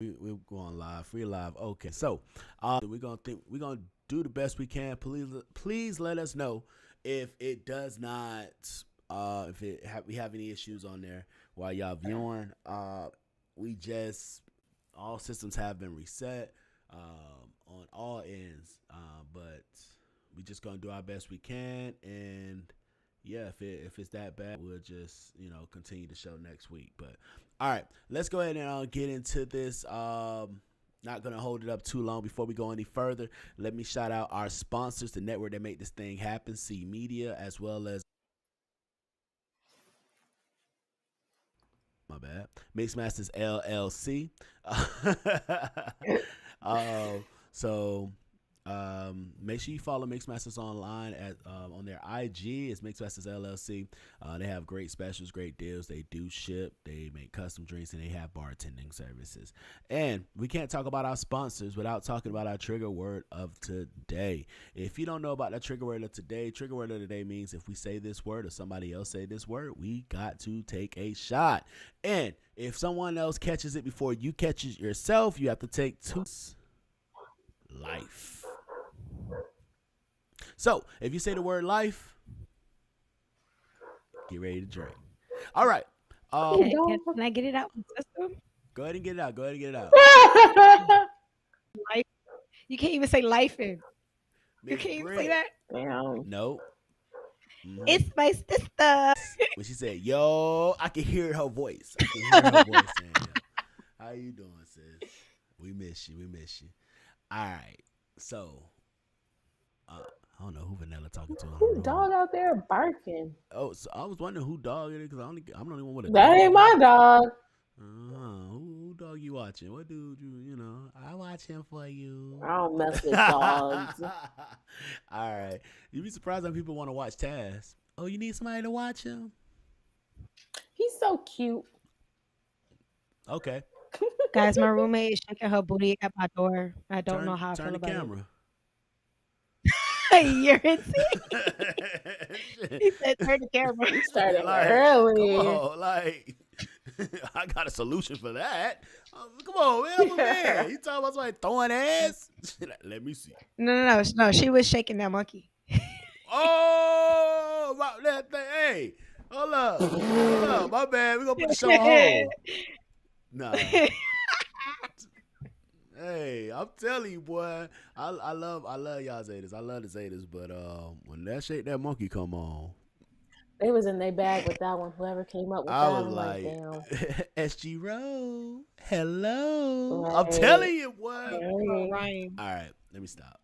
We're going live, free live. Okay, so we're gonna do the best we can. Please let us know if it does not if we have any issues on there while y'all viewing. We just all systems have been reset on all ends, but we just gonna do our best we can, and yeah, if it's that bad, we'll just continue the show next week. But all right, let's go ahead and get into this. Not gonna hold it up too long. Before we go any further, let me shout out our sponsors, the network that make this thing happen, C Media, as well as my bad, Mixmasters LLC. uh, so make sure you follow Mixmasters online at on their IG. It's Mixmasters LLC. They have great specials, great deals. They do ship. They make custom drinks, and they have bartending services. And we can't talk about our sponsors without talking about our trigger word of today. If you don't know about the trigger word of today means if we say this word or somebody else say this word, we got to take a shot. And if someone else catches it before you catch it yourself, you have to take two. Life. So if you say the word life, get ready to drink. All right. Can I get it out my system? Go ahead and get it out. Go ahead and get it out. Life. You can't even say life in. You Miss can't even say Britt. that. Damn. No. Mm-hmm. It's my sister. When she said, yo, I can hear her voice. I can hear her voice saying, yo, how you doing, sis? We miss you. We miss you. All right. So, I don't know who Vanilla talking to. Who dog out there barking? Oh, so I was wondering who dog it is because I'm the only one with a That dog. ain't my dog. Who dog you watching? What dude I watch him for you. I don't mess with dogs. All right. You'd be surprised when people want to watch Taz. Oh, you need somebody to watch him? He's so cute. Okay. Guys, my roommate is shaking her booty at my door. I don't know how I Turn feel the about camera. it. You're insane. He said, turn the camera. He started Like, early. come on, like I got a solution for that. Come on, man, I'm a man. You talking about somebody throwing ass? Let me see. No. She was shaking that monkey. Oh, about that thing. Hey, hold up. My bad. We gonna put the show on hold. Nah. Hey, I'm telling you, boy. I love y'all Zetas. I love the Zetas, but when that shake that monkey come on, They was in their bag with that one. Whoever came up with I that, was I'm like, like, damn. SG Row, hello. I'm Right. telling you, boy. Oh, Right. Ryan. All right, let me stop.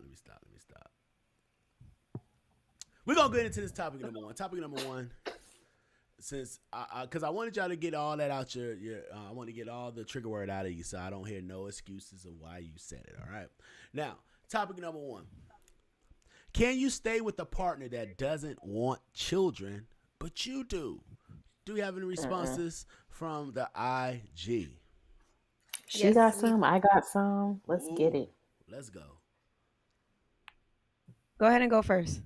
We're gonna get into this topic number one. Topic number one, since because I wanted y'all to get all that out your I want to get all the trigger word out of you, so I don't hear no excuses of why you said it. All right. Now, topic number one: can you stay with a partner that doesn't want children, but you do? Do we have any Uh-uh. responses from the IG? She Yes, got we some. I got some. Let's get Ooh, it. let's go. go ahead and go first.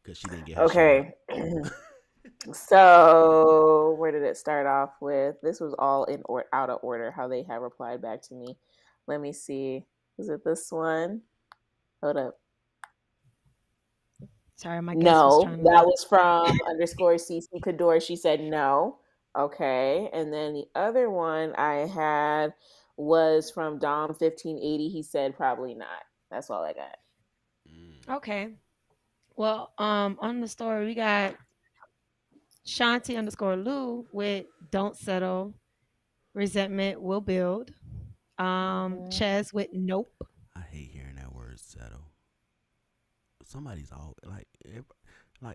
Because she didn't get her share. Okay. So where did it start off with? This was all in or out of order how they have replied back to me. Let me see. Is it this one? Hold up. Sorry, my guest was No, trying to. that was from underscore CC Cador. She said no. Okay. And then the other one I had was from Dom 1580. He said probably not. That's all I got. Mm. Okay. Well, on the story we got Shanti underscore Lou with don't settle. Resentment will build. Mhm. Ches with nope. I hate hearing that word settle. Somebody's all like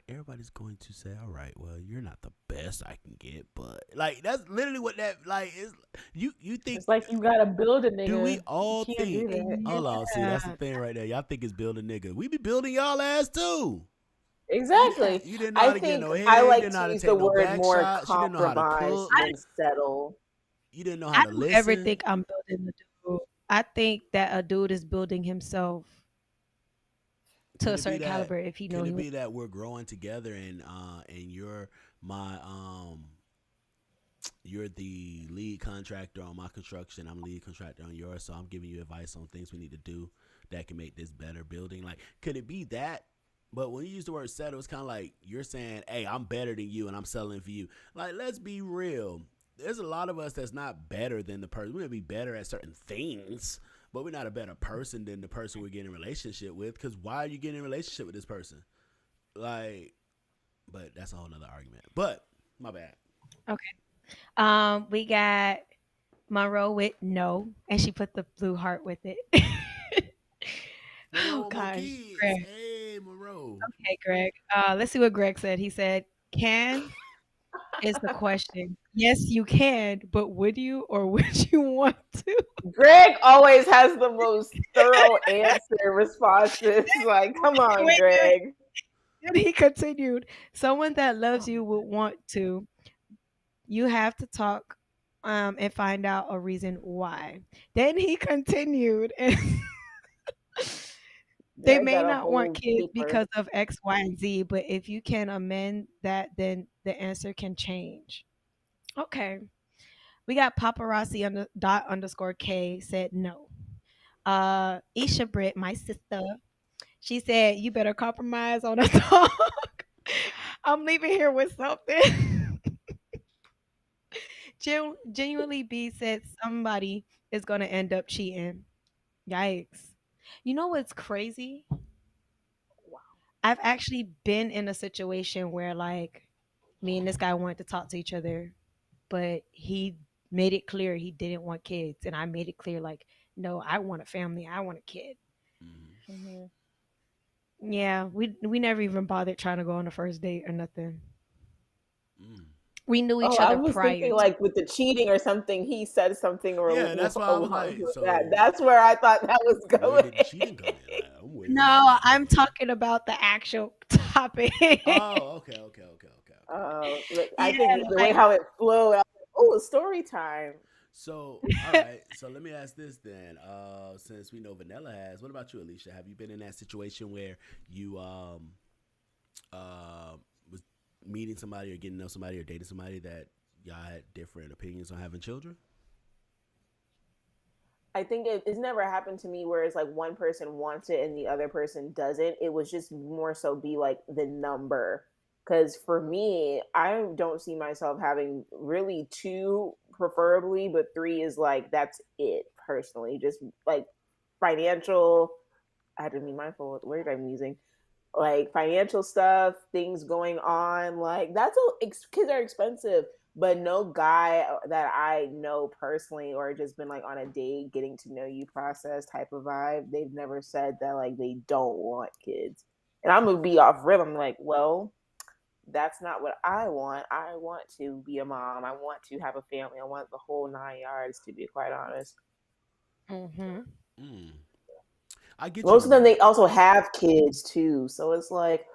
everybody's going to say, all right, well, you're not the best I can get, but like that's literally what that like is. You think It's like you gotta build a do we nigga. You all can't do think? that. Hold on, see that's the Yeah. thing right there. Y'all think it's build a nigga. We be building y'all ass too. Exactly. You didn't know how I to get think no I head. You like didn't know to how to use the take no word back more shots. You didn't know how to compromise cook. than settle. You didn't know how I to don't ever listen. think I'm building the dude. I think that a dude is building himself to a Could it be certain that? caliber if he know Could he it wants. be that we're growing together and you're my you're the lead contractor on my construction. I'm lead contractor on yours, so I'm giving you advice on things we need to do that can make this better building. Like, could it be that? But when you use the word settle, it's kind of like you're saying, "Hey, I'm better than you, and I'm selling for you." Like, let's be real. There's a lot of us that's not better than the person. We may be better at certain things, but we're not a better person than the person we're getting in a relationship with. Because why are you getting in a relationship with this person? Like, but that's a whole nother argument. But my bad. Okay. We got Monroe with no, and she put the blue heart with it. Monroe Oh want more gosh, kids. Greg. Hey, Monroe. Okay, Greg. Let's see what Greg said. He said, "Can is the question. Yes, you can, but would you or would you want to?" Greg always has the most thorough answer responses. Like, come on, Wait, wait. Greg. Then he continued, "Someone that loves you would want to. You have to talk and find out a reason why." Then he continued, and they Greg may got a not want whole kids paper. because of X, Y, and Z, but if you can amend that, then the answer can change. Okay. We got paparazzi dot underscore K said no. Isha Britt, my sister, she said you better compromise on a talk. I'm leaving here with something. Genuinely B said somebody is gonna end up cheating. Yikes. You know what's crazy? I've actually been in a situation where like me and this guy wanted to talk to each other, but he made it clear he didn't want kids, and I made it clear like, no, I want a family, I want a kid. Mm-hmm. Hmm. Yeah, we never even bothered trying to go on the first date or nothing. Mm. We knew Oh, each I other was prior thinking to. like with the cheating or something. He said something Yeah, that's why I was along like, with that. so That's where I thought that was where going. did the cheating come in? Like, I'm waiting. No, I'm talking about the actual topic. Oh, okay, okay, okay, okay, okay. Look, I Yeah, think the way like how it flowed, I was like, oh, it's story time. So, all right. So let me ask this then. Since we know Vanilla has, what about you, Alicia? Have you been in that situation where you was meeting somebody or getting to know somebody or dating somebody that y'all had different opinions on having children? I think it's never happened to me where it's like one person wants it and the other person doesn't. It was just more so be like the number. Because for me, I don't see myself having really two, preferably, but three is like that's it personally. Just like financial. I had to be mindful of the word I'm using, like financial stuff, things going on. Like that's kids are expensive, but no guy that I know personally or just been like on a date, getting to know you process type of vibe. They've never said that like they don't want kids. And I'm gonna be off rip. I'm like, well, that's not what I want. I want to be a mom. I want to have a family. I want the whole 9 yards. To be quite honest, hmm Mm. I get you most of on them that. they also have kids too. So it's like,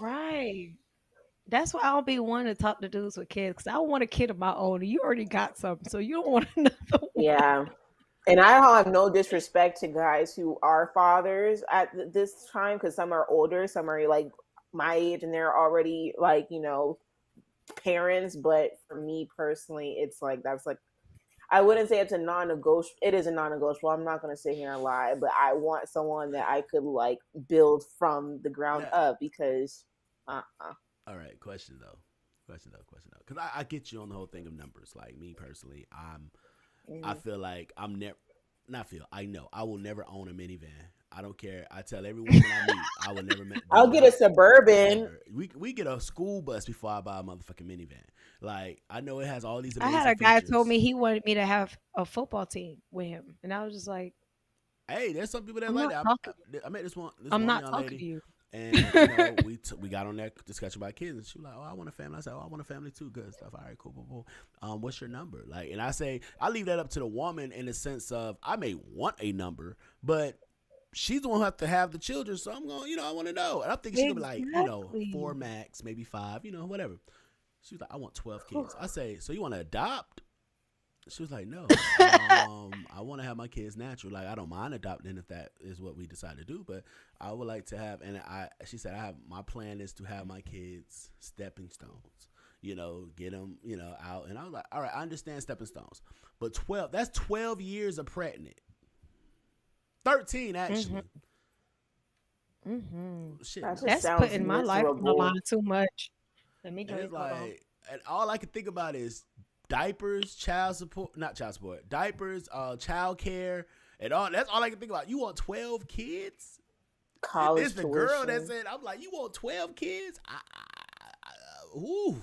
right. That's why I don't be wanting to talk to dudes with kids because I want a kid of my own. And you already got some, so you don't want another one. yeah. And I have no disrespect to guys who are fathers at this time because some are older, some are like my age and they're already like, parents. But for me personally, it's like that's like, I wouldn't say it's a non negotiable. It is a non negotiable. I'm not going to sit here and lie, but I want someone that I could like build from the ground Now, up because, uh-uh. all right. Question though. Because I get you on the whole thing of numbers. Like me personally, I Mm-hmm. feel like I'm never, not feel, I know, I will never own a minivan. I don't care. I tell every woman I meet, I will never, do I'll get a not suburban. ever. We get a school bus before I buy a motherfucking minivan. Like I know it has all these I had amazing a guy told features. me he wanted me to have a football team with him, and I was just like, Hey, there's some people that I'm like not that. talking. I met this I'm one not young talking to lady, you. and we got on that discussion about kids, and she was like, "Oh, I want a family." I said, "Oh, I want a family too." Good stuff. All right, cool, cool, cool. What's your number? Like, and I say I leave that up to the woman in the sense of I may want a number, but she's the one who have to have the children, so I'm going. I want to know, and I'm thinking she's gonna be like, four Exactly. max, maybe five, whatever. She was like, I want 12 kids. I say, so you want to adopt? She was like, no. I want to have my kids natural. Like, I don't mind adopting if that is what we decide to do, but I would like to have. And she said, my plan is to have my kids stepping stones. get them, out. And I was like, all right, I understand stepping stones, but 12, that's 12 years of pregnant. 13 actually. Shit, That just That's sounds putting my life on the miserable. line too much. Let me and drink. it's Hold on. like, and all I can think about is diapers, not child support, diapers, child care, and all. That's all I can think about. You want 12 kids? College It's the girl that tuition. said, I'm like, you want 12 kids? Ooh.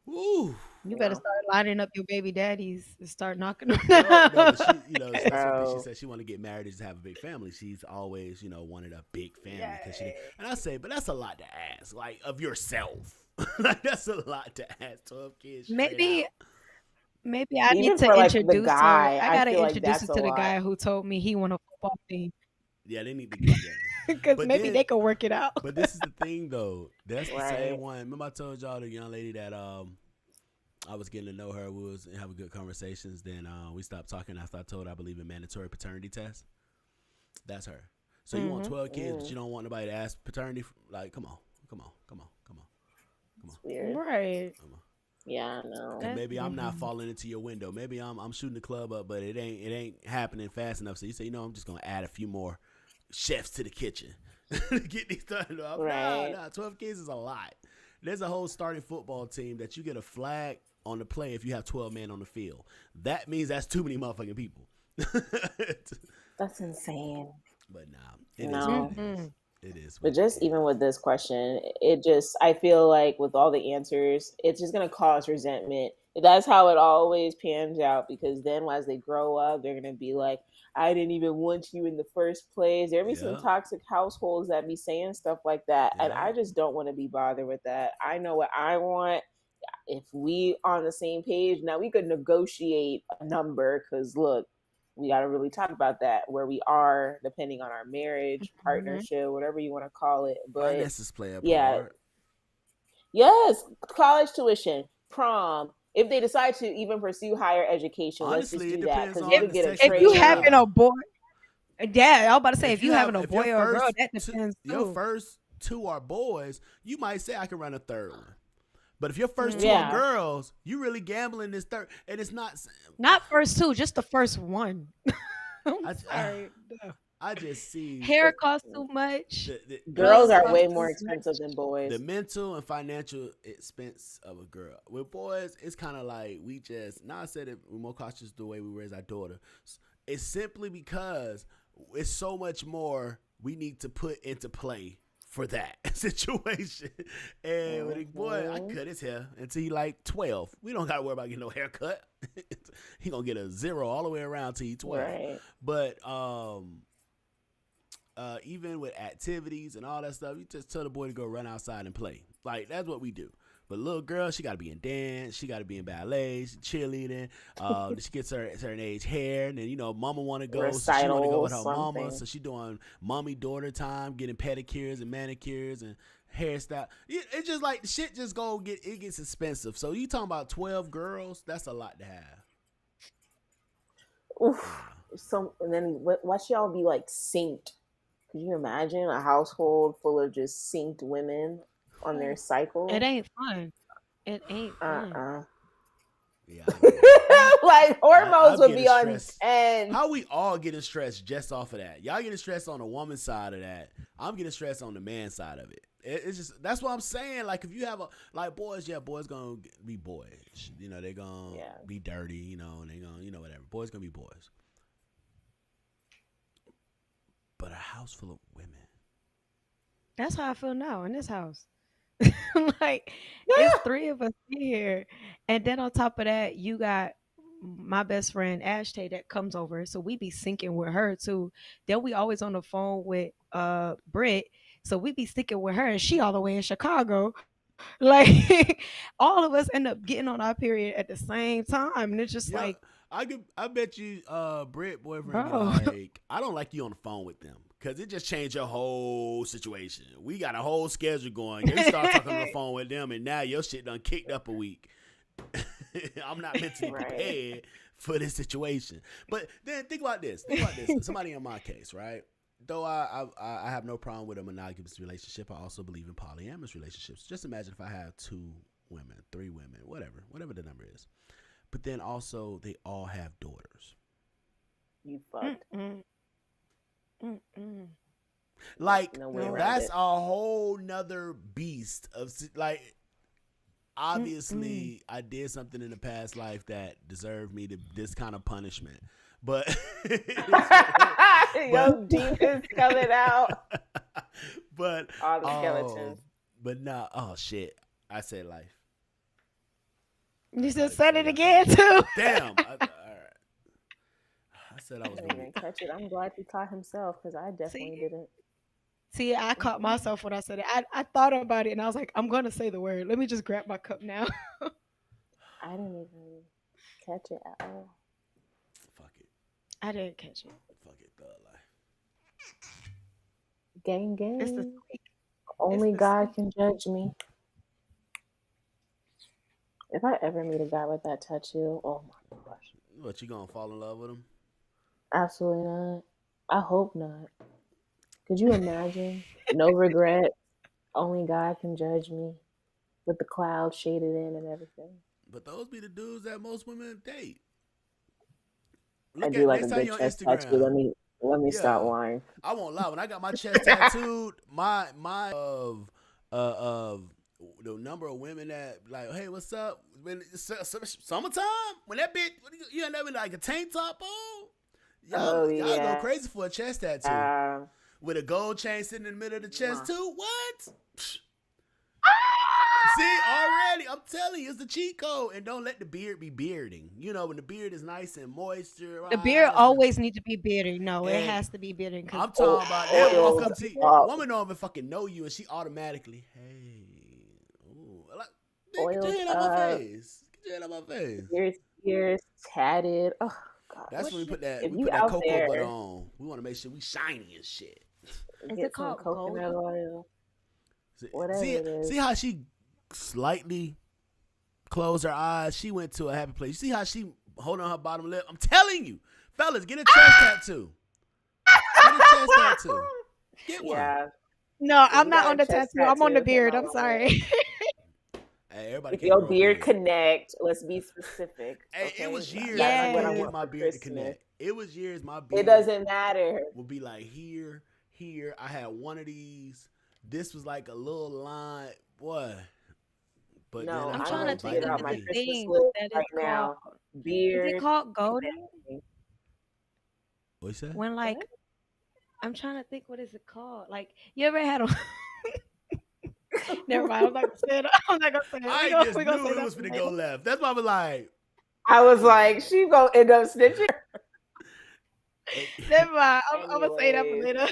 Ooh. You better No. start lining up your baby daddies and start knocking them No, down. but she, that's one thing she Bro. said. She wanted to get married and just have a big family. She's always, wanted a big family. Yay. And I say, but that's a lot to ask, like, of yourself. Like, that's a lot to ask. 12 kids. straight maybe out. maybe I Even need to for like the introduce her. guy, I I gotta feel like introduce that's her a to the lot. guy who told me he want a football team. Yeah, they need to get together. Because But maybe then- they could work it out. But this is the thing, though. That's the same Right. one. Remember I told y'all the young lady that I was getting to know her. We was having good conversations. Then we stopped talking after I told her I believe in mandatory paternity tests. That's her. So you want 12 kids, but you don't want nobody to ask paternity? Like, come on. It's weird. Right. Yeah, no. And maybe I'm not falling into your window. Maybe I'm shooting the club up, but it ain't happening fast enough. So you say, I'm just gonna add a few more chefs to the kitchen to get these done. Right. Nah, 12 kids is a lot. There's a whole starting football team that you get a flag on the play if you have 12 men on the field. That means that's too many motherfucking people. That's insane. But nah, it is No. what it is. It is. But just even with this question, I feel like with all the answers, it's just going to cause resentment. That's how it always pans out, because then as they grow up, they're going to be like, I didn't even want you in the first place. There'll be some Yeah. toxic households that be saying stuff like that. And Yeah. I just don't want to be bothered with that. I know what I want. If we on the same page, now we could negotiate a number, because look, we got to really talk about that, where we are depending on our marriage, partnership, whatever you want to call it. But Finances play a yeah. part. yes, college tuition, prom. If they decide to even pursue higher education, Honestly, let's it just do that, depends because on you the could get a section If trade you that job. having a boy, yeah, I was about to say if you having a if your boy or a girl, first that two- depends your too. first two are boys, you might say I can run a third one. But if your first two Yeah. are girls, you really gambling this third, and it's not. Not first two, just the first one. I'm I- sorry. No. I just see Hair costs too much. the Girls are cost way too more much. expensive than boys. the mental and financial expense of a girl. With boys, it's kind of like we just. Now I said it, we're more cautious the way we raise our daughter. It's simply because it's so much more we need to put into play for that situation. And with a boy, I cut his hair until he like 12. We don't gotta worry about getting no haircut. He gonna get a 0 all the way around till he 12. Right. But even with activities and all that stuff, you just tell the boy to go run outside and play. Like, that's what we do. But little girl, she got to be in dance. She got to be in ballet, cheerleading. She gets her certain age hair. And then, mama want to go. So she want to go with her Recital, mama. something. So she doing mommy-daughter time, getting pedicures and manicures and hairstyle. It's just like shit just it gets expensive. So you talking about 12 girls, that's a lot to have. Oof. And then watch y'all be like synced. Could you imagine a household full of just synced women on their cycle? It ain't fun. It ain't fun. Yeah. Like hormones I'm would getting be on stressed. 10. How we all getting stressed just off of that? Y'all getting stressed on the woman's side of that. I'm getting stressed on the man's side of it. It's just, that's what I'm saying. Like, if you have boys gonna be boys. They're gonna be dirty, and they gonna, whatever. Boys gonna be boys. But a house full of women. That's how I feel now in this house. Like, it's 3 of us here. And then on top of that, you got my best friend Ashtay that comes over. So we be syncing with her too. Then we always on the phone with Britt. So we be syncing with her, and she all the way in Chicago. Like, all of us end up getting on our period at the same time. And it's just like, I bet you Britt boyfriend Bro. be like, I don't like you on the phone with them. Cause it just changed your whole situation. We got a whole schedule going. You start talking on the phone with them, and now your shit done kicked up a week. I'm not mentally Right. prepared for this situation. But then think about this. Somebody in my case, right? Though I have no problem with a monogamous relationship, I also believe in polyamorous relationships. Just imagine if I have 2 women, 3 women, whatever the number is. But then also they all have daughters. You fucked. Mm-mm. Mm-mm. Like No way No. around that's it. a whole nother beast of like. Mm-mm. Obviously, I did something in the past life that deserved me this kind of punishment, but Yo, demons coming out. but All the skeletons. but nah. Oh shit! I said life. You Somebody just said it forgot again that. too. Damn. All right. I said I I was didn't gonna. even catch it. I'm glad he caught himself because I definitely See, didn't. see, I caught myself when I said it. I thought about it and I was like, I'm gonna say the word. Let me just grab my cup now. I didn't even catch it at all. Fuck it. I didn't catch it. Fuck it. Thug life. Gang, It's the gang. squeak. Only the God squeak. can judge me. If I ever meet a guy with that tattoo, oh my gosh. What, you gonna fall in love with him? Absolutely not. I hope not. Could you imagine? No regret. Only God can judge me. With the clouds shaded in and everything. But those be the dudes that most women date. I Look do at like a next time good you're on chest tattoo. Instagram. Let me stop Yeah, lying. I won't lie. When I got my chest tattooed, my of the number of women that like, hey, what's up? When it's summertime, when that bitch, you end up in like a tank top on. Oh Y'all go yeah. crazy for a chest tattoo with a gold chain sitting in the middle of the chest too. What? See, already, I'm telling you, it's the cheat code. And don't let the beard be bearding. You know, when the beard is nice and The beard moisturized. always needs to be bearded. No, it And has to be bearded because I'm talking about they'll walk up to you. Woman don't even fucking know you, and she automatically, hey, ooh, like, get your Oiled head out my up. face. Get your head out my face. Ears tatted. Oh god. That's when we put that If we you put that out cocoa there, butter on. We want to make sure we shiny and shit. is get it some called coconut golden? oil. Whatever it is. See how she slightly closed her eyes. She went to a happy place. You see how she holding on her bottom lip? I'm telling you, fellas, get a chest tattoo. Get a chest tattoo. Get one. Yeah. No, If I'm you not got on a the chest tattoo. I'm on the tattoo, hit beard. my I'm line. sorry. Hey, everybody If can't your grow a beard beard. connect, let's be specific. Hey, Okay? it was years That's I what I couldn't get want my for beard to Christmas. connect. It was years my It beard doesn't matter. would be like here. I had one of these. This was like a little line. Boy. But No, then I I'm I'm trying going to tried to think figure of out vitamin my the V. Christmas thing list that is right called. now. Is Beard. it called golden? What you say? When like I'm trying to think, what is it called? Like you ever had a Never mind. I'm not gonna say it. I'm not gonna say it. I just We gonna knew say it that was for gonna later. go left. That's why I was like, I was like, she gonna end up snitching. Never mind. I'm gonna say that for Anyways. later.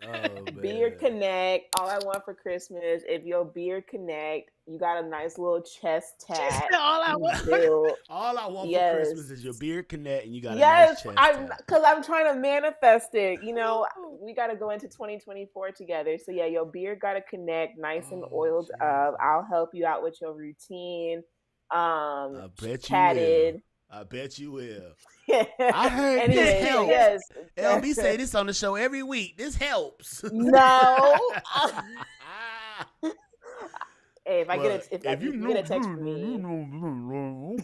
oh Beard man. connect. All I want for Christmas, if your beard connect, you got a nice little chest She tat. said all I You want. build. All I want for Yes. Christmas is your beard connect and you got a Yes, nice chest I'm tat. because I'm trying to manifest it. You know, we got to go into 2024 together. So yeah, your beard got to connect, nice and Oh, oiled up. Jesus. I'll help you out with your routine. I bet you Tatted. will. I bet you will. I heard Anyway, this so helps. yes. LB say this on the show every week. This helps. No. Hey, if I Well, get a text from me, know.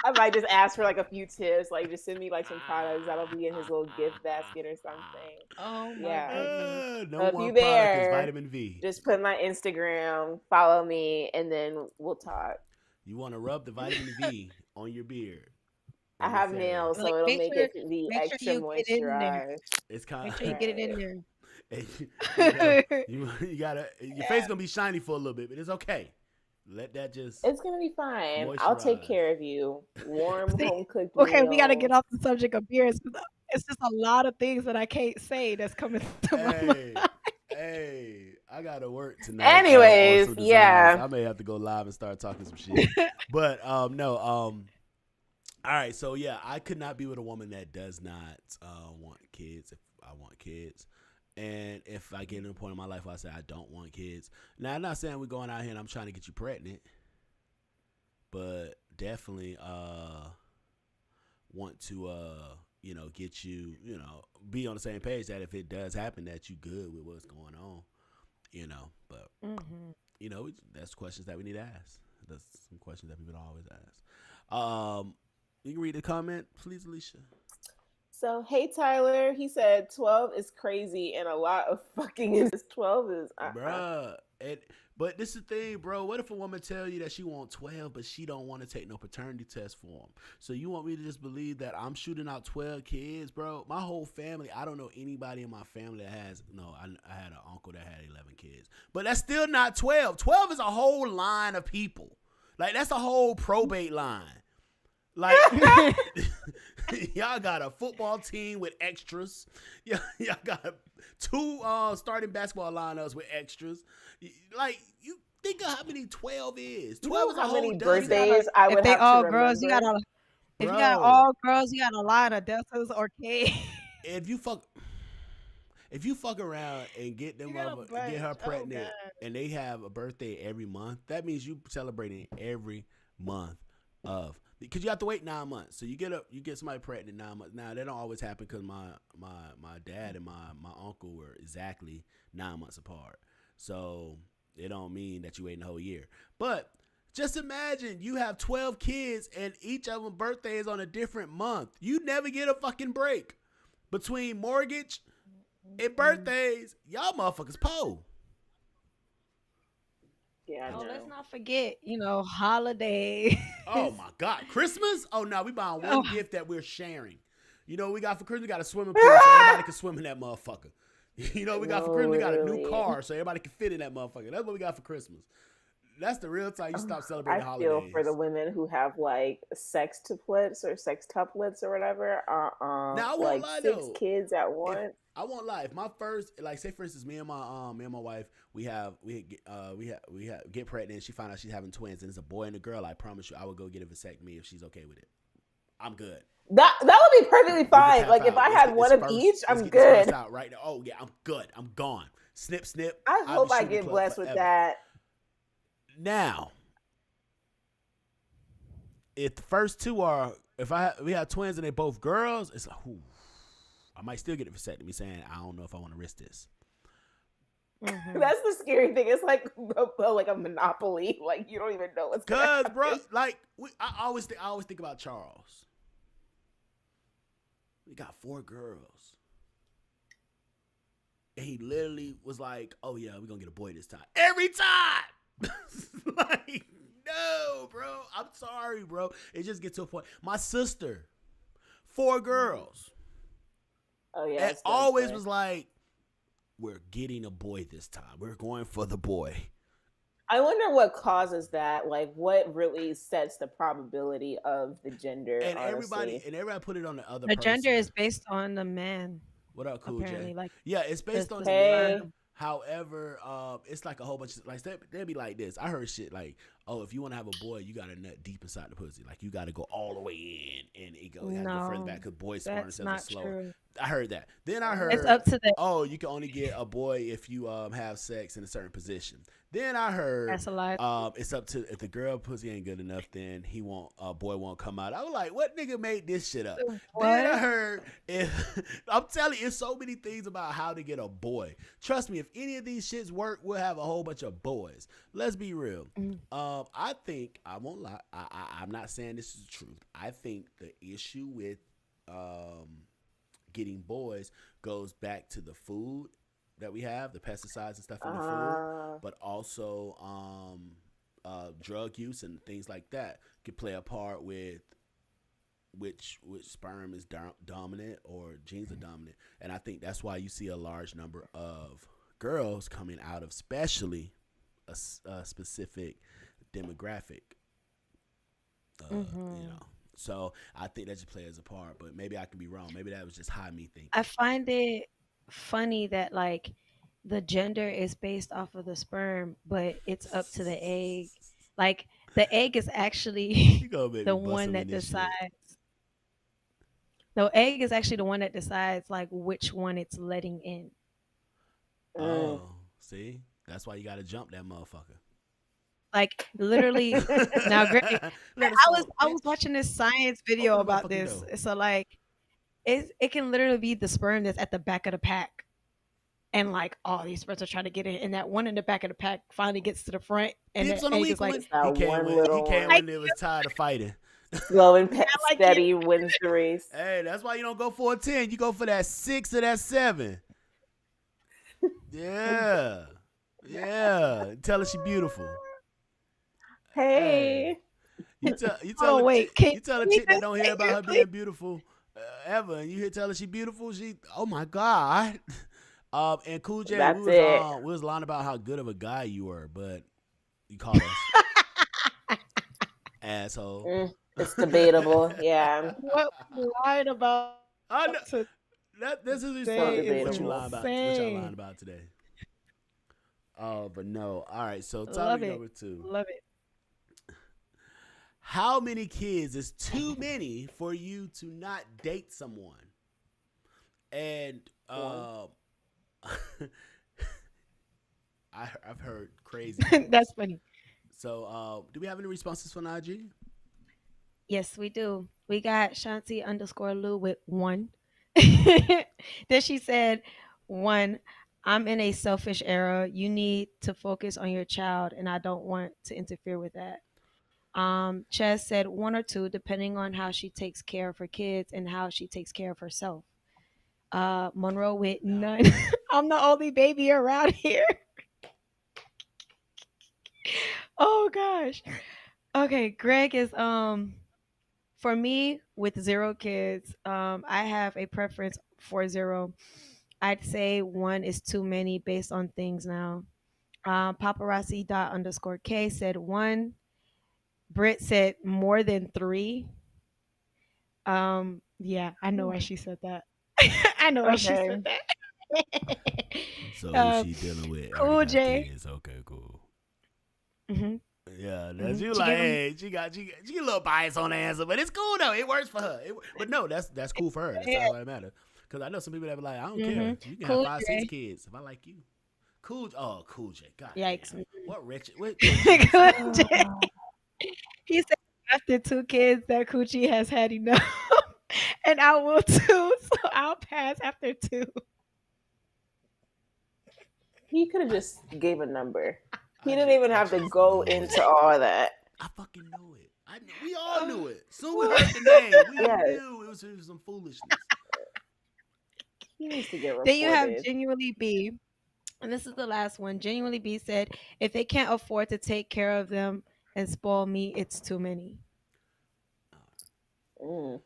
I might just ask for like a few tips, like just send me like some products that'll be in his little gift basket or something. Oh my Yeah. goodness. No So if one you product is there, vitamin V. just put my Instagram, follow me, and then we'll talk. You want to rub the vitamin V on your beard. I have nails, so Like, it'll make make sure- it be make sure extra you get in there. moisturized. It's kind Make of sure you get it in there. you gotta your face gonna be shiny for a little bit, but it's okay. Let that just It's gonna be fine. I'll take moisturize. care of you. Warm, See, home cooked. Okay, we got to get off the subject of beards. 'Cause it's just a lot of things that I can't say that's coming to my Hey, mind. hey, I gotta work tonight. Anyways, on some yeah. designs. I may have to go live and start talking some shit. But no, all right, so yeah, I could not be with a woman that does not want kids if I want kids. And if I get to a point in my life where I say I don't want kids. Now I'm not saying we're going out here and I'm trying to get you pregnant. But definitely want to get you, be on the same page that if it does happen that you good with what's going on. But Mhm. that's questions that we need to ask. That's some questions that people don't always ask. You can read the comment, please, Alicia. So, hey Tyler, he said 12 is crazy and a lot of fucking is 12 is Bruh. But this is the thing, bro. What if a woman tell you that she want 12, but she don't want to take no paternity test for them? So you want me to just believe that I'm shooting out 12 kids, bro? My whole family, I don't know anybody in my family that has, no, I had an uncle that had 11 kids. But that's still not 12. 12 is a whole line of people. Like, that's a whole probate line. Like, y'all got a football team with extras. Y'all got two starting basketball lineups with extras. Like, you think of how many 12 is. 12 is a how whole many dozen. birthdays I If would they have to all girls, you remember. got if you got Bro, all girls, you got a lot of deltas or K. if you fuck around and get them You got a get her bunch. Oh pregnant god. and they have a birthday every month, that means you celebrating every month of, because you have to wait 9 months. So you get somebody pregnant 9 months. Now that don't always happen because my dad and my uncle were exactly 9 months apart. So it don't mean that you waiting the whole year. But just imagine you have 12 kids and each of them birthday is on a different month. You never get a fucking break between mortgage and birthdays. Y'all motherfuckers po. Yeah, I Oh, let's know. not forget, holidays. Oh my God, Christmas? Oh no, we buying one Oh, gift that we're sharing. You know what we got for Christmas? We got a swimming pool so everybody can swim in that motherfucker. You know what we got for Whoa, Christmas? We got a new really? car so everybody can fit in that motherfucker. That's what we got for Christmas. That's the real time you stop I celebrating feel for the holidays. women who have like sextuplets or sextuplets or whatever. Now I won't Like lie 6 though. kids at If once. I won't lie, if my first, like, say for instance, me and my wife, we get pregnant and she found out she's having twins and it's a boy and a girl, I promise you I would go get a vasectomy if she's okay with it. I'm good. That would be perfectly We can fine. tap Like if out. I Let's had get one this of first. each, Let's I'm get this first good. out right now. Oh yeah, I'm good. I'm gone. Snip, snip. I I'll be hope I shooting the get club blessed with forever. that. Now, if the first two are, we have twins and they both girls, it's like, ooh, I might still get a vasectomy saying I don't know if I want to risk this. mhm. That's the scary thing. It's like a monopoly. Like you don't even know what's gonna Cause, happen. bro, like I always think about Charles. We got 4 girls, and he literally was like, "Oh yeah, we're gonna get a boy this time." Every time, like, no, bro. I'm sorry, bro. It just gets to a point. My sister, 4 girls, Oh yeah, and it's always quick. was like, "We're getting a boy this time. We're going for the boy." I wonder what causes that. Like, what really sets the probability of the gender? And Honestly, everybody put it on the other The gender person. is based on the man, What up, Cool apparently. J? Like Yeah, it's based on the the man. hey, However, it's like a whole bunch of, like, they'd be like this. I heard shit like, oh, if you want to have a boy, you got to nut deep inside the pussy. Like, you got to go all the way in, and it gotta go further back no, because boys' sperm that's cells are not slower. true. I heard that. Then I It's heard, up to the. oh, you can only get a boy if you have sex in a certain position. Then I heard That's a lie. it's up to, if the girl pussy ain't good enough, then boy won't come out. I was like, what nigga made this shit up? Then I What? heard, I'm telling you, it's so many things about how to get a boy. Trust me, if any of these shits work, we'll have a whole bunch of boys. Let's be real. Mm. I think, I won't lie, I'm not saying this is the truth. I think the issue with getting boys goes back to the food that we have, the pesticides and stuff in the food, but also drug use and things like that could play a part with which sperm is dominant or genes are dominant. And I think that's why you see a large number of girls coming out of, especially a specific demographic. Mhm. You know, so I think that just plays a part. But maybe I can be wrong. Maybe that was just high me thinking. I find it funny that like the gender is based off of the sperm, but it's up to the egg. Like the egg is actually You gonna make me the bust one up in that this shit. decides. The egg is actually the one that decides like which one it's letting in. Oh, see, that's why you got to jump that motherfucker. Like literally. Now, granted, Let us I was smoke, I was bitch. watching this science video Open the about motherfucking this. door. So like it can literally be the sperm that's at the back of the pack. and like all these birds are trying to get in, and that one in the back of the pack finally gets to the front, and Dips the on the egg weak is like, one. It's that one He little came one. like, when it was tired of fighting. Slow and I like you. steady wins the race. Hey, that's why you don't go for a 10. You go for that 6 or that 7. Yeah. Yeah. Tell her she beautiful. Hey. Hey. You Hold tell on, a chick, wait. Can you tell a you chick that just don't say hear about it, her please? being beautiful ever, and you hear tell her she beautiful. She, oh my god. And Cool J, That's it. we was lying about how good of a guy you were, but you called us asshole. It's debatable. Yeah. What we lied about I know today that this is So is what you debatable. lying about. What y'all lying insane. about today? But no. All right. So Love topic it. number 2. Love it. How many kids is too many for you to not date someone? And One. I've heard crazy numbers. That's funny. So, do we have any responses from IG? Yes, we do. We got Shanti underscore Lou with 1. Then she said, 1, I'm in a selfish era. You need to focus on your child, and I don't want to interfere with that. Chess said 1 or 2, depending on how she takes care of her kids and how she takes care of herself. Monroe with No. none. I'm the only baby around here. Oh gosh. Okay, Greg is for me with 0 kids, I have a preference for 0. I'd say 1 is too many based on things now. Paparazzi dot underscore K said 1. Britt said more than 3. Yeah, I know why she said that. I know why she Okay. said that. So who um, she dealing with already Cool got J. kids. Okay, cool. Hmm. Yeah, that's you She like, gave him. hey, she a little biased on the answer, but it's cool though. It works for her. But no, that's cool for her. That's Yeah. all that matter. Because I know some people that be like, I don't Hmm. care. You can have Cool 5, 6 J. kids if I like you. Cool J. God Yikes. damn. What wretched? What coochie is that? Cool J. He said after 2 kids that Coochie has had enough. And I will too. So I'll pass after 2. He could have just gave a number. He I didn't just, even I have to just go knew into it. all that. I fucking knew it. We all knew it. Soon we heard the name. We Yes. knew it was some foolishness. He needs to get Then you have reported. Genuinely B. And this is the last one. Genuinely B said, if they can't afford to take care of them and spoil me, it's too many. Mm.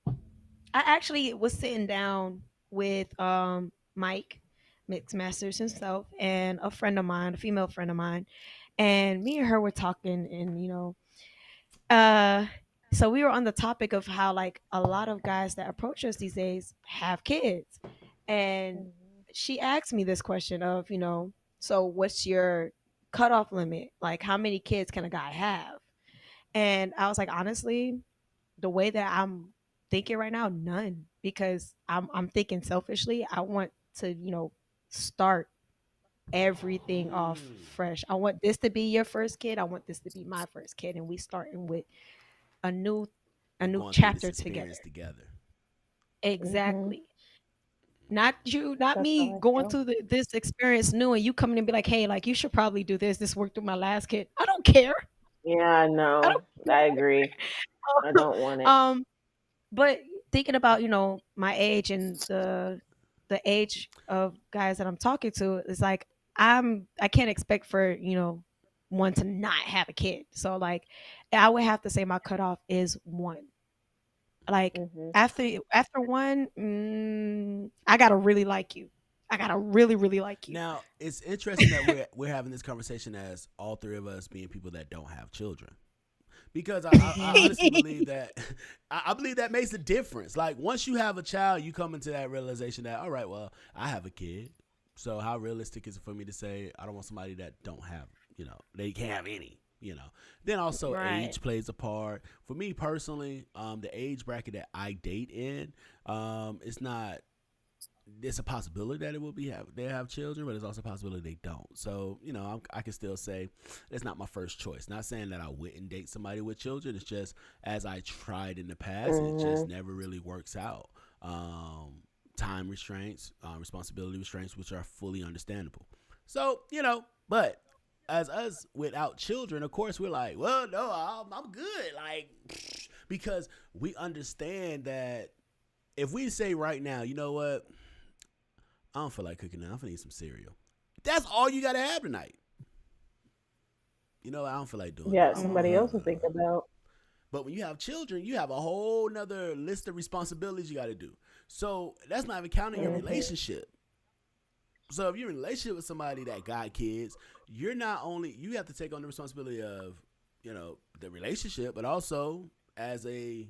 I actually was sitting down with Mike Mixmasters himself and a friend of mine, a female friend of mine, and me and her were talking, and uh so we were on the topic of how like a lot of guys that approach us these days have kids, and she asked me this question of, so what's your cutoff limit? Like, how many kids can a guy have? And I was like, honestly, the way that I'm thinking right now, none, because I'm thinking selfishly. I want to, start everything off fresh. I want this to be your first kid. I want this to be my first kid, and we starting with a new We're going through this chapter together. experience together. Exactly. Not you, not That's me how I going feel. through this experience new and you coming and be like, hey, like you should probably do this. This worked with my last kid. I don't care. Yeah, I no, don't I agree. I care. don't want it. But thinking about, my age and the age of guys that I'm talking to, it's like I can't expect for, one to not have a kid. So like I would have to say my cutoff is 1. Like Hmm. after 1, I gotta really like you. I gotta really, really like you. Now it's interesting that we're having this conversation as all 3 of us being people that don't have children, because I honestly believe that I believe that makes a difference. Like once you have a child, you come into that realization that all right, well, I have a kid, so how realistic is it for me to say I don't want somebody that don't have, they can't have any. Then also Right. age plays a part. For me personally, the age bracket that I date in, it's not. It's a possibility that it will they have children, but it's also a possibility they don't. So I can still say it's not my first choice. Not saying that I wouldn't date somebody with children. It's just as I tried in the past, it just never really works out. time restraints, responsibility restraints, which are fully understandable. So, but as us without children, of course, we're like, well, no, I'm good. Like, because we understand that if we say right now, you know what, I don't feel like cooking now, I'm gonna eat some cereal. That's all you gotta have tonight. I don't feel like doing Yeah, this. somebody else to think Mm-hmm. about. But when you have children, you have a whole nother list of responsibilities you got to do. So that's not even counting your Hmm. relationship. So if you're in a relationship with somebody that got kids, you're not only you have to take on the responsibility of the relationship, but also as a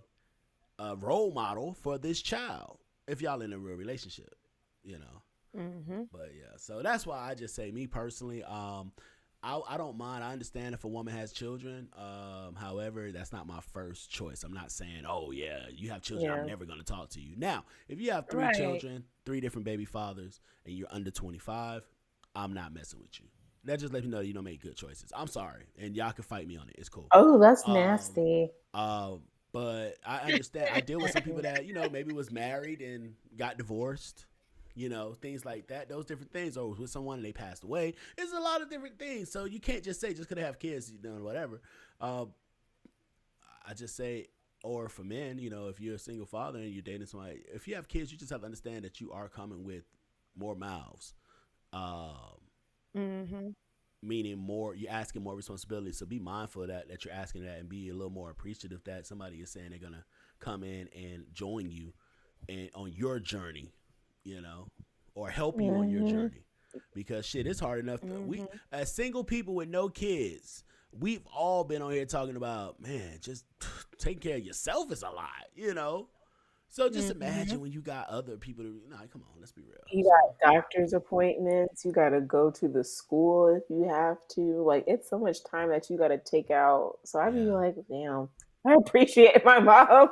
role model for this child if y'all in a real relationship. You know. Mm-hmm. But yeah, so that's why I just say me personally. I don't mind. I understand if a woman has children. However, that's not my first choice. I'm not saying, oh yeah, you have children, I'm Yeah. never gonna talk to you. Now, if you have three Right. children, three different baby fathers, and you're under 25, I'm not messing with you. That just lets me know that you don't make good choices. I'm sorry, and y'all can fight me on it. It's cool. Oh, that's Um, nasty. but I understand. I deal with some people that maybe was married and got divorced. Things like that. Those different things. Or was with someone and they passed away. It's a lot of different things. So you can't just say just because they have kids, whatever. Uh, I just say, or for men, if you're a single father and you're dating somebody, if you have kids, you just have to understand that you are coming with more mouths. Um, Mm-hmm. Meaning more you're asking more responsibility, so be mindful of that you're asking that, and be a little more appreciative that somebody is saying they're gonna come in and join you and on your journey, you know or help you on your Hmm. journey, because shit, it's hard enough we Mm-hmm. as single people with no kids, we've all been on here talking about, man, just taking care of yourself is a lot. So just Mm-hmm. imagine when you got other people to, nah, come on, let's be real. You So got doctor's appointments. You got to go to the school if you have to. Like, it's so much time that you got to take out. So I'd be yeah. like, damn, I appreciate my mom.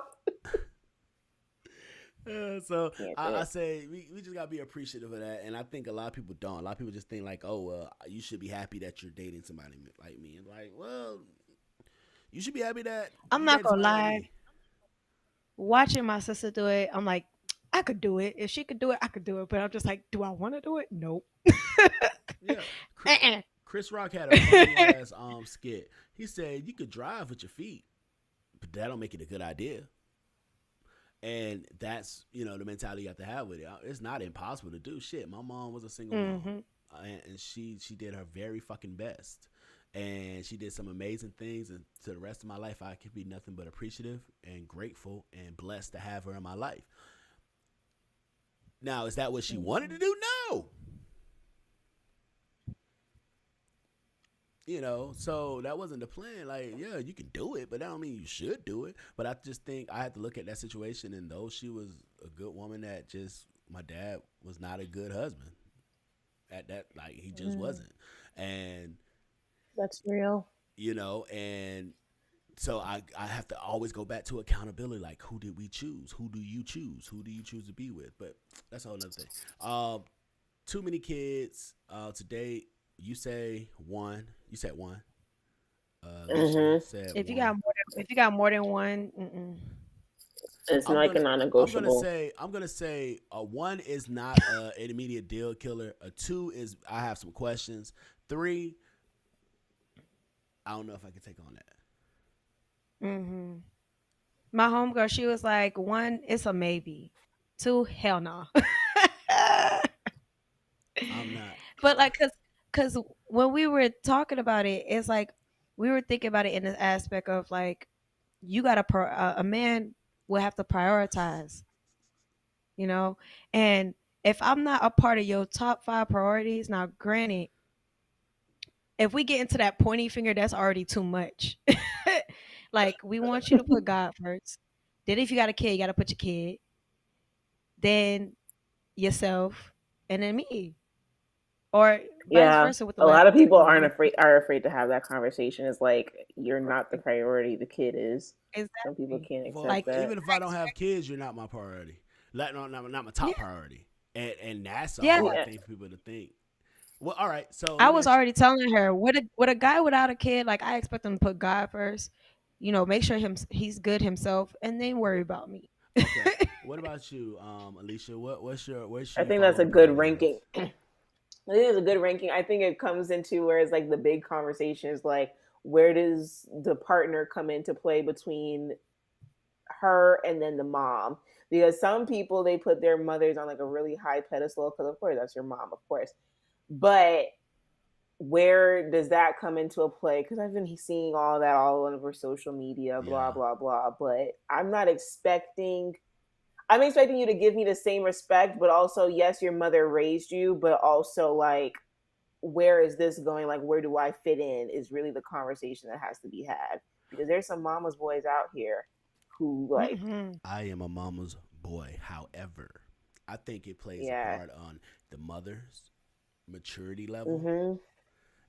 So Can't do I it. say we just gotta be appreciative of that, and I think a lot of people don't. A lot of people just think like, oh, well, you should be happy that you're dating somebody like me, and like, well, you should be happy that I'm you not dating gonna somebody like lie. me. Watching my sister do it, I'm like, I could do it. If she could do it, I could do it. But I'm just like, do I want to do it? Nope. Yeah, Uh-uh. Chris Rock had a funny ass skit. He said you could drive with your feet, but that don't make it a good idea. And that's the mentality you have to have with it. It's not impossible to do. Shit, my mom was a single mom, Mm-hmm. and she did her very fucking best, and she did some amazing things. And to the rest of my life, I could be nothing but appreciative and grateful and blessed to have her in my life. Now, is that what she wanted to do? No. So that wasn't the plan. Like, yeah, you can do it, but that don't mean you should do it. But I just think I had to look at that situation, and though she was a good woman, that just my dad was not a good husband at that. Like, he just Mm, wasn't. And that's real. and so I have to always go back to accountability. Like, who did we choose? Who do you choose? Who do you choose to be with? But that's a whole other thing. Too many kids to date. You say one. You said one. Alicia Hmm. said If you one. got more than one, mm-mm. It's I'm like a gonna non-negotiable. I'm gonna say a one is not an immediate deal killer. A two is I have some questions. Three, I don't know if I can take on that. Mm-hmm. My homegirl, she was like, one, it's a maybe. Two, hell no. I'm not. But like, cause when we were talking about it, it's like we were thinking about it in the aspect of like you got to a man will have to prioritize, you know, and if I'm not a part of your top five priorities, now granted, if we get into that pointy finger, that's already too much. Like we want you to put God first. Then if you got a kid, you got to put your kid. Then yourself, and then me, or vice Yeah, versa with the a last lot of people two. aren't afraid are afraid to have that conversation. It's like you're not the priority. The kid is. Some people Exactly. can't Well, accept Like that. even if I don't have kids, you're not my priority. Like, no, not my yeah, top priority. And that's a yeah. hard Yeah. thing for people to think. Well, all right. So I let me was ask you. already telling her with a guy without a kid, like I expect him to put God first. Make sure he's good himself, and then worry about me. Okay. What about you, Alicia? What's I you think that's fall a on the good millennials? ranking. I think it's a good ranking. I think it comes into where it's like the big conversation is like, where does the partner come into play between her and then the mom? Because some people they put their mothers on like a really high pedestal because of course that's your mom, of course. But where does that come into a play? Because I've been seeing all that all over social media, blah Yeah, blah blah. But I'm expecting you to give me the same respect, but also, yes, your mother raised you, but also, like, where is this going? Like, where do I fit in? Is really the conversation that has to be had. Because there's some mama's boys out here who, like, Hmm. I am a mama's boy. However, I think it plays a yeah, part on the mother's maturity level mm-hmm,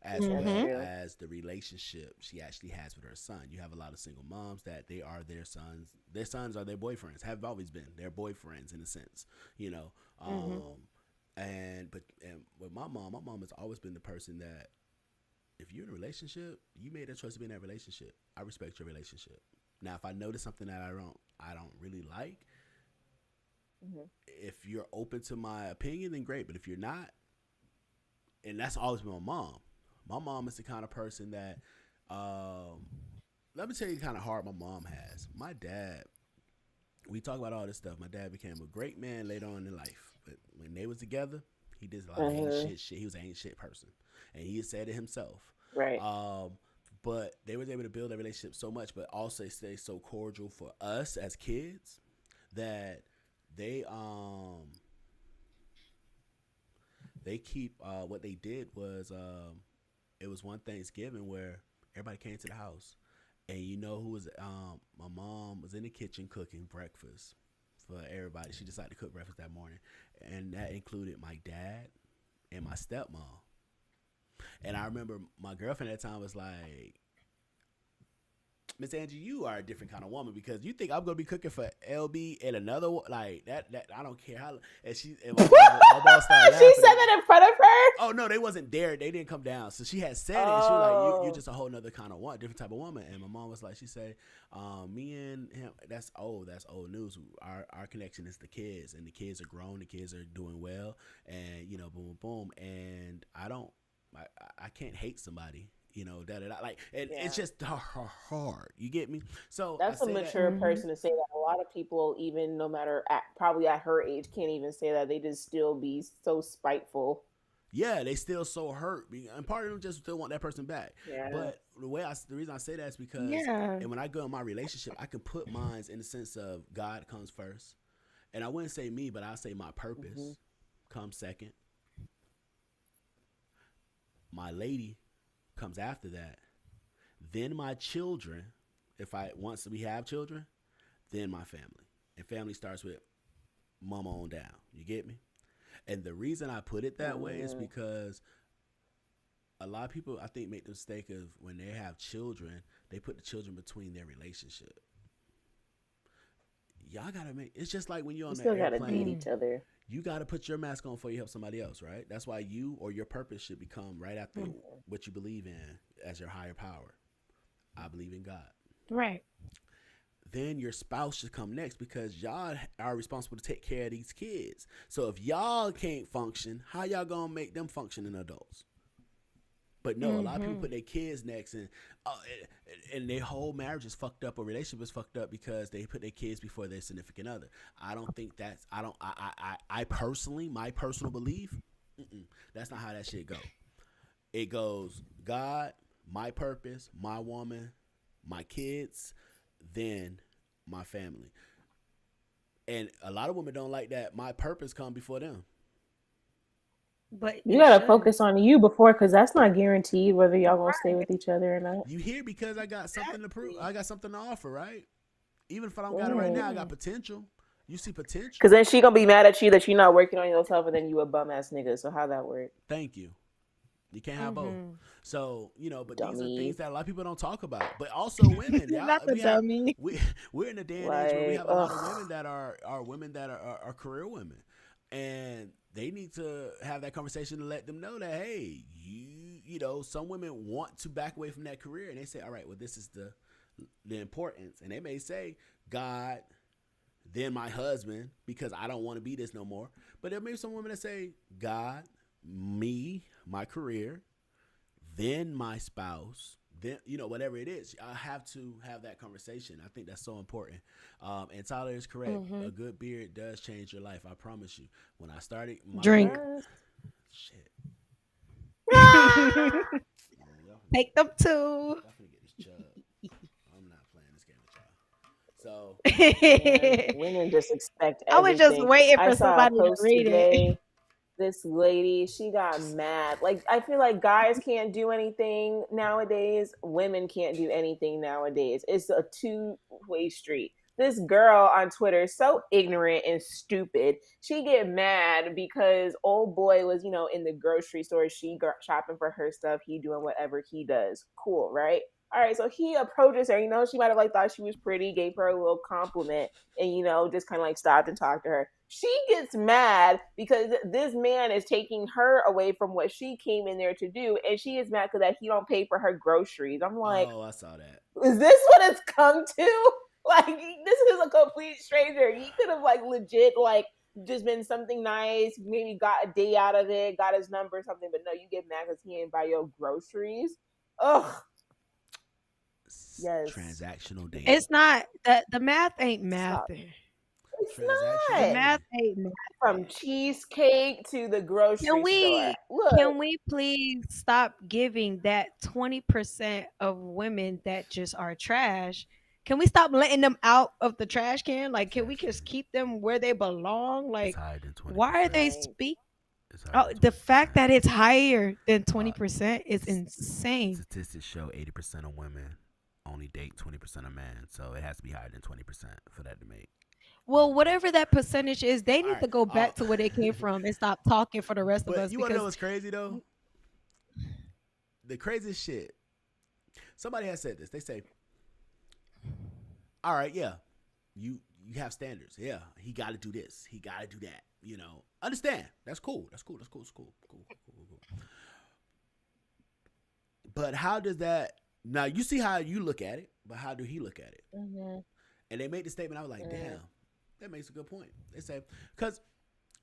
as that's Hmm. well true. as the relationship she actually has with her son. You have a lot of single moms that they are their sons. Their sons are their boyfriends. Have always been their boyfriends in a sense. You know, Hmm. and with my mom has always been the person that if you're in a relationship, you made that choice to be in that relationship. I respect your relationship. Now, if I notice something that I don't really like, Mm-hmm. if you're open to my opinion, then great. But if you're not, and that's always been my mom. My mom is the kind of person that, um, let me tell you, the kind of heart my mom has. My dad, we talk about all this stuff. My dad became a great man later on in life, but when they was together, he did a lot of ain't Mm-hmm. shit. Shit, he was an ain't shit person, and he said it himself. Right. Um, but they was able to build a relationship so much, but also stay so cordial for us as kids that they um they keep what they did was it was one Thanksgiving where everybody came to the house, and you know who was my mom was in the kitchen cooking breakfast for everybody. She decided to cook breakfast that morning, and that included my dad and my stepmom. And I remember my girlfriend at the time was like, Miss Angie, you are a different kind of woman because you think I'm gonna be cooking for LB and another like that. That I don't care how. And my mom started She laughing said at me. that in front of her. Oh no, they wasn't there. They didn't come down. So she had said it, and she was like, "You're Oh, just a whole nother kind of one, different type of woman." And my mom was like, she said, "Me and him, that's old news. Our connection is the kids, and the kids are grown. The kids are doing well, and you know, boom, boom. And I can't hate somebody." You know that like, and it's yeah. just hard. You get me? So I That's a say that. mature Hmm. person to say that. A lot of people, even no matter probably at her age, can't even say that. They just still be so spiteful. Yeah, they still so hurt, and part of them just still want that person back. Yeah. But the reason I say that is because, Yeah. and when I go in my relationship, I can put mines in the sense of God comes first, and I wouldn't say me, but I say my Hmm. purpose comes second. My lady comes after that. Then my children, if I once we have children, then my family, and family starts with mama on down. You get me? And the reason I put it that way is Hmm. because a lot of people I think make the mistake of when they have children, they put the children between their relationship. Y'all gotta make it's just like when you're You on an still gotta date airplane, Mm. each other. you gotta put your mask on before you help somebody else, right? That's why you or your purpose should become right after Mm. what you believe in as your higher power. I believe in God. Right. Then your spouse should come next because y'all are responsible to take care of these kids. So if y'all can't function, how y'all gonna make them functioning adults? But no, a lot of people Hmm. put their kids next, uh, and their whole marriage is fucked up or relationship is fucked up because they put their kids before their significant other. I don't think that's. I don't. I personally, my personal belief, that's not how that shit go. It goes God, my purpose, my woman, my kids, then my family. And a lot of women don't like that. My purpose come before them. But You it gotta should. focus on you before, because that's not guaranteed whether y'all gonna stay Right. with each other or not. You here because I got something to prove. Exactly. I got something to offer, right? Even if I don't got it right Right. now, I got Hmm. potential. You see potential. Because then she gonna be mad at you that you're not working on yourself, and then you a bum ass nigga. So how that work, Thank you. You can't have both. Hmm. So but these are things dummy? that a lot of people don't talk about. But also women, y'all, Not the dummy. we're in a day and age where we Like, have a lot of women ugh. that are women that are career women, and they need to have that conversation to let them know that hey, some women want to back away from that career, and they say, all right, well, this is the importance, and they may say God, then my husband, because I don't want to be this no more. But there may be some women that say God, me, my career, then my spouse, then whatever it is. I have to have that conversation. I think that's so important. And Tyler is correct. Mm-hmm. A good beard does change your life. I promise you. When I started my Drink. beard, shit. Ah! Y'all Take them too. y'all finna get this chub. I'm not playing this game with y'all. So Man, women just expect I was just everything. waiting I for saw a somebody to post read it. today. This lady, she got mad. Like, I feel like guys can't do anything nowadays. Women can't do anything nowadays. It's a two-way street. This girl on Twitter is so ignorant and stupid. She get mad because old boy was, in the grocery store. She shopping for her stuff. He doing whatever he does. Cool, right? All right, so he approaches her. She might have like thought she was pretty, gave her a little compliment, and just kind of like stopped and talked to her. She gets mad because this man is taking her away from what she came in there to do, and she is mad because that he don't pay for her groceries. I'm like, I saw that. is this what it's come to? Like, this is a complete stranger. He could have like legit like just been something nice, maybe got a day out of it, got his number or something, but no, you get mad because he ain't buy your groceries. Ugh. Yes. Transactional dating. It's not that the math ain't Stop. mathing. It's The not. math ain't math. From cheesecake to the grocery Can store. we Look, please stop giving that 20% of women that just are trash? Can we stop letting them out of the trash can? Like, can we just keep them where they belong? It's Like, higher than 20%. why are they Right. speak? It's higher Oh, than the fact 20%. that it's higher than 20% is insane. Statistics show 80% of women only date 20% of men, so it has to be higher than 20% for that to make. Well, whatever that percentage is, they need Alright, to go back to where they came from and stop talking for the rest of But us. you want to know Because what's crazy though? The craziest shit. Somebody has said this. They say, "All right, yeah, you have standards. Yeah, he got to do this. He got to do that. Understand? That's cool. That's cool. That's cool. That's cool. Cool. But how does that? Now you see how you look at it, but how do he look at it?" mm-hmm. And they made the statement. I was like, "Damn, that makes a good point." They say, because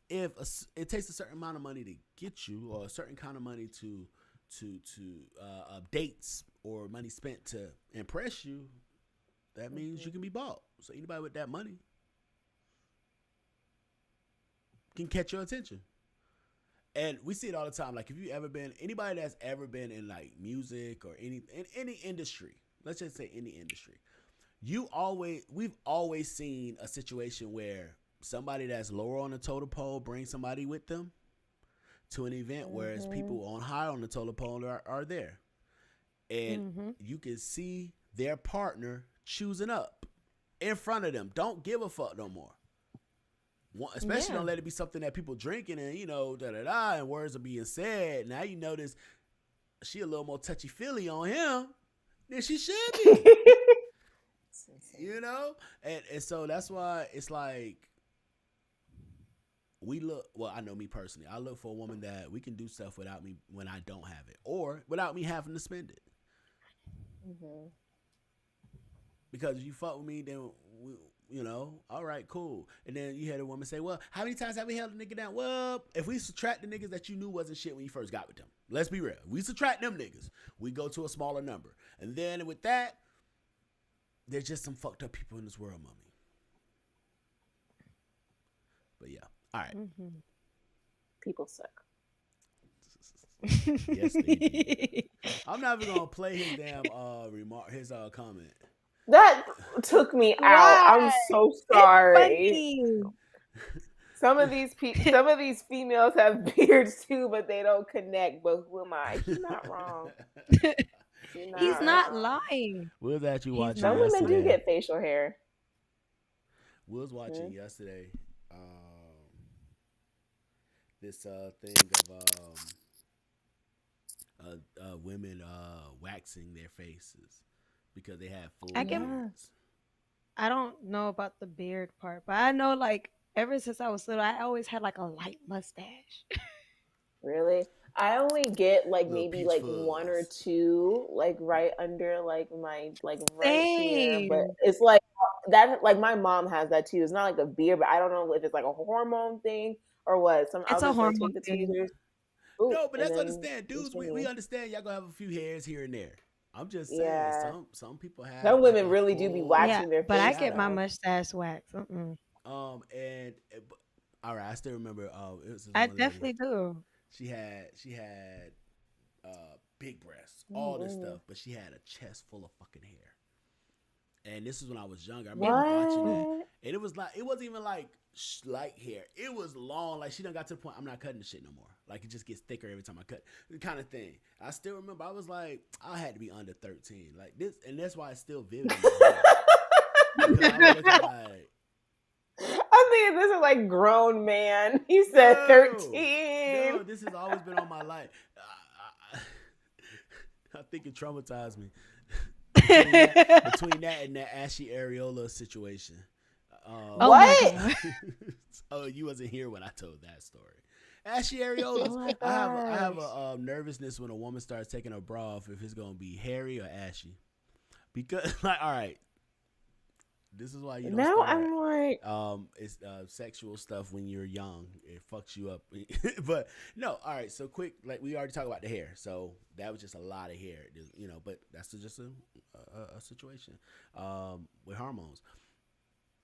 if it takes a certain amount of money to get you, or a certain kind of money to dates or money spent to impress you, that means you can be bought. So anybody with that money can catch your attention. And we see it all the time. Like, if you ever been, anybody that's ever been in like music or in any industry, let's just say any industry, we've always seen a situation where somebody that's lower on the totem pole brings somebody with them to an event, whereas people on high on the totem pole are there. And you can see their partner choosing up in front of them. Don't give a fuck no more. Especially don't let it be something that people drinking and, and words are being said. Now you notice she a little more touchy-feely on him than she should be. And so that's why it's like, I know me personally, I look for a woman that we can do stuff without me when I don't have it, or without me having to spend it. Because if you fuck with me, then all right, cool. And then you hear a woman say, well, how many times have we held a nigga down? Well, if we subtract the niggas that you knew wasn't shit when you first got with them, let's be real. We subtract them niggas, we go to a smaller number. And then with that, there's just some fucked up people in this world, mommy. But yeah. All right. People suck. Yes, they do. I'm not even gonna play his damn his comment. That took me out. I'm so sorry. Some of these females have beards too, but they don't connect. But who am I? She's not wrong. He's not lying. We was actually watching. Some women do get facial hair. We was watching yesterday. This thing of women waxing their faces because they have full beards. I don't know about the beard part, but I know, like, ever since I was little, I always had like a light mustache. Really? I only get like Little maybe peach like one or fuzz. two like right under like my like right here, but Same. it's like that like my mom has that too. It's not like a beard, but I don't know if it's like a hormone thing or what. Some I It's was a gonna say hormone take the thing. tweezers, boop, No, but and let's then understand, dudes. We continue. understand y'all gonna have a few hairs here and there. I'm just saying, Yeah, some people have some like women a really do be full Yeah, waxing their but I face get my shadow. though. mustache waxed. Mm-mm. And all right, I still remember. It was this I one lady. definitely do. She had big breasts, all this Mm-mm. stuff, but she had a chest full of fucking hair. And this is when I was younger. I It, remember watching that, What? and it was like it wasn't even like light hair. It was long. Like she done got to the point. I'm not cutting the shit no more. Like it just gets thicker every time I cut. The kind of thing. I still remember. I was like, I had to be under 13. Like this, and that's why it's still vivid in my head. Because I was looking like, I'm thinking this is like grown man. He said no, 13. no, this has always been on my life. I think it traumatized me. Between that and that Ashy Areola situation. oh my What? god. Oh, you wasn't here when I told that story. Ashy areolas. Oh my I have gosh. a nervousness when a woman starts taking her bra off if it's gonna be hairy or ashy. Because like, all right, this is why you don't Now start. I'm like, It's sexual stuff when you're young. It fucks you up. But no, all right. So quick, like we already talked about the hair. So that was just a lot of hair, you know. But that's just a situation with hormones.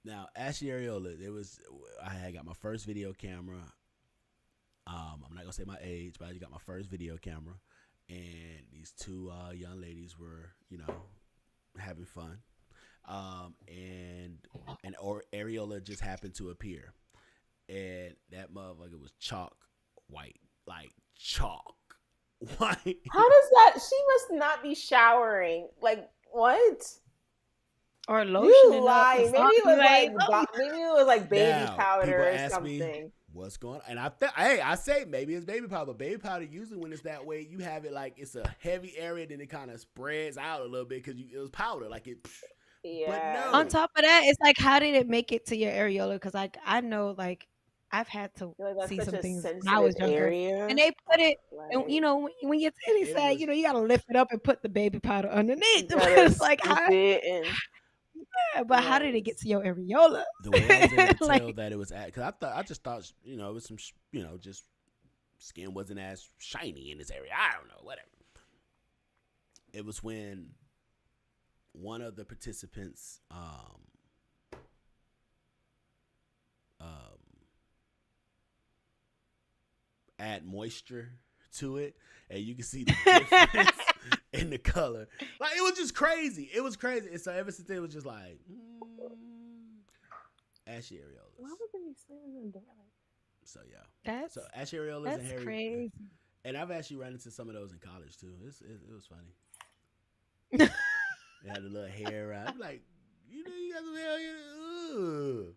Now, Ashy Areola, I had got my first video camera. I'm not gonna say my age, but I got my first video camera, and these two young ladies were, you know, having fun. And areola just happened to appear, and that motherfucker was chalk white, like chalk white. how does that? She must not be showering. Like what? Or You lotioning up or lying? Maybe it something was like maybe it was like baby Now people powder or ask me something. what's going on, and I say maybe it's baby powder. But baby powder usually when it's that way, you have it like it's a heavy area, then it kind of spreads out a little bit because it was powder, like it. But Yeah. on no, top of that, it's like how did it make it to your areola? Because like I know like I've had to I feel like see that's such some a things when I sensitive was younger. area. And they put it and Like you know when your titty it sag, you was know, you gotta lift it up and put the baby powder you underneath. But gotta it's like scoop how it and but how did it get yes. to your areola? the way I was able to tell Like that it was at, because I just thought, you know, it was some, you know, just skin wasn't as shiny in this area. I don't know, whatever. It was when one of the participants um, add moisture to it, and you can see the difference in the color. Like it was just crazy. It was crazy. And so ever since then, it was just like ashy Why areolas. would they be slamming the door like So yeah. that's So ashy areolas and that's hairy, crazy. and I've actually run into some of those in college too. It was funny. They had a little hair around. I'm like, you know, you got some hair.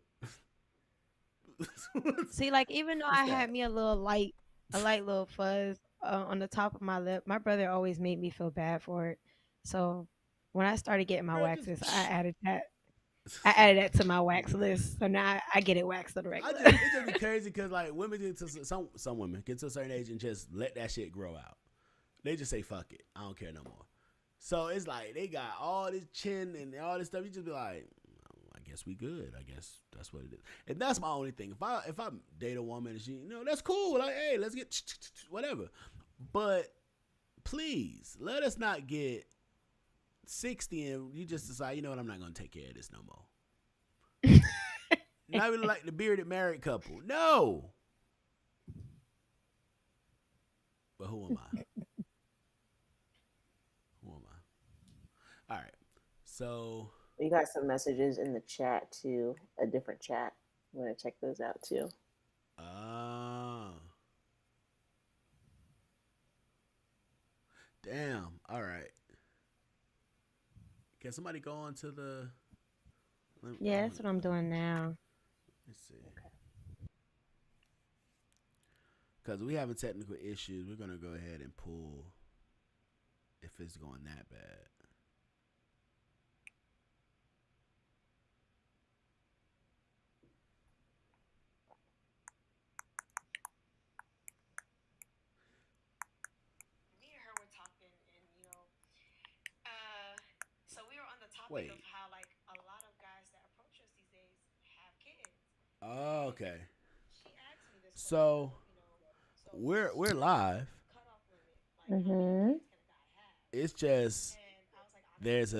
See, like even though What's I had that? me a light little fuzz on the top of my lip, my brother always made me feel bad for it. So when I started getting my Girl, waxes, I just. added that. I added that to my wax list. So now I get it waxed on the I regular. just it just be crazy because like women get to some women get to a certain age and just let that shit grow out. They just say fuck it, I don't care no more. So it's like they got all this chin and all this stuff. You just be like, I guess we good. I guess that's what it is. And that's my only thing. If I date a woman and she, you know, that's cool. Like, hey, let's get whatever. But please let us not get 60 and you just decide, you know what, I'm not gonna take care of this no more. Not even like the bearded married couple. No. But who am I? Who am I? All right. So we got some messages in the chat too, a different chat. I'm gonna check those out too. damn. All right. Can somebody go on to the Yeah, that's what I'm doing now. let's see. Because we having technical issues, we're gonna go ahead and pull if it's going that bad. Wait. of how like a lot of guys that approach us these days have kids. Oh, And okay. she asked me this question So of, so we're what's your live. cutoff limit? Like how many Mm-hmm. kids can a guy have? It's just And I was like, there's honestly,